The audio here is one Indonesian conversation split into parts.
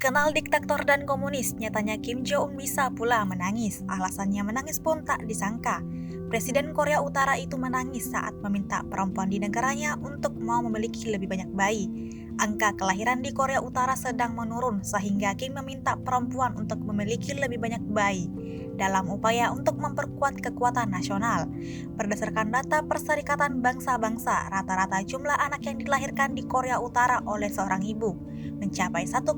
Dikenal diktator dan komunis, nyatanya Kim Jong-un bisa pula menangis. Alasannya menangis pun tak disangka. Presiden Korea Utara itu menangis saat meminta perempuan di negaranya untuk mau memiliki lebih banyak bayi. Angka kelahiran di Korea Utara sedang menurun sehingga Kim meminta perempuan untuk memiliki lebih banyak bayi dalam upaya untuk memperkuat kekuatan nasional. Berdasarkan data Perserikatan Bangsa-Bangsa, rata-rata jumlah anak yang dilahirkan di Korea Utara oleh seorang ibu mencapai 1,8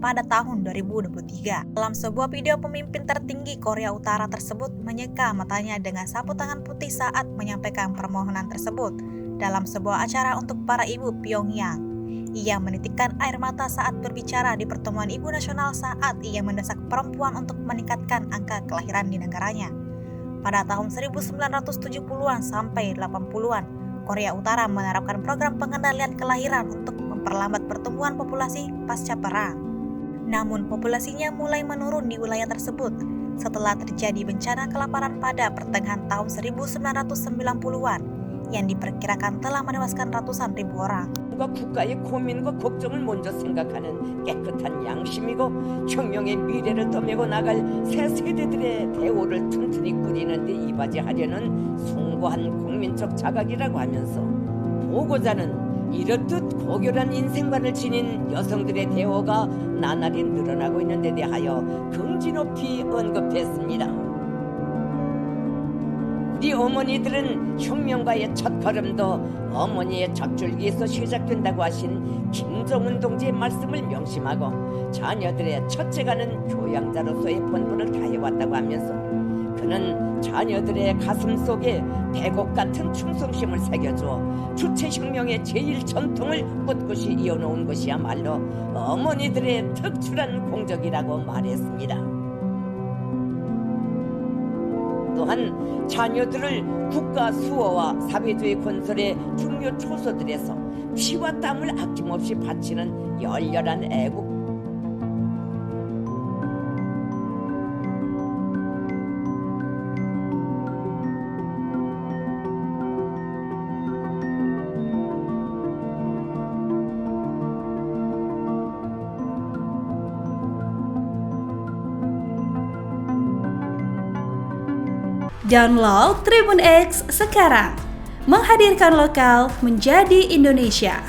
pada tahun 2023. Dalam sebuah video, pemimpin tertinggi Korea Utara tersebut menyeka matanya dengan sapu tangan putih saat menyampaikan permohonan tersebut dalam sebuah acara untuk para ibu Pyongyang. Ia menitikkan air mata saat berbicara di pertemuan Ibu Nasional saat ia mendesak perempuan untuk meningkatkan angka kelahiran di negaranya. Pada tahun 1970-an sampai 80-an, Korea Utara menerapkan program pengendalian kelahiran untuk memperlambat pertumbuhan populasi pasca perang. Namun populasinya mulai menurun di wilayah tersebut setelah terjadi bencana kelaparan pada pertengahan tahun 1990-an yang diperkirakan telah menewaskan ratusan ribu orang. 국가의 고민과 걱정을 먼저 생각하는 깨끗한 양심이고 혁명의 미래를 떠매고 나갈 새 세대들의 대오를 튼튼히 꾸리는데 이바지하려는 숭고한 국민적 자각이라고 하면서 보고자는 이렇듯 고결한 인생관을 지닌 여성들의 대오가 나날이 늘어나고 있는 데 대하여 긍지 높이 언급했습니다. 우리 어머니들은 혁명가의 첫걸음도 어머니의 젖줄기에서 시작된다고 하신 김정은 동지의 말씀을 명심하고 자녀들의 첫째가는 교양자로서의 본분을 다해왔다고 하면서 그는 자녀들의 가슴 속에 배곡 같은 충성심을 새겨주어 주체혁명의 제1전통을 꿋꿋이 이어놓은 것이야말로 어머니들의 특출한 공적이라고 말했습니다. 또한 자녀들을 국가 수호와 사회주의 건설의 중요 초소들에서 피와 땀을 아낌없이 바치는 열렬한 애국 Download Tribun X sekarang, menghadirkan lokal menjadi Indonesia.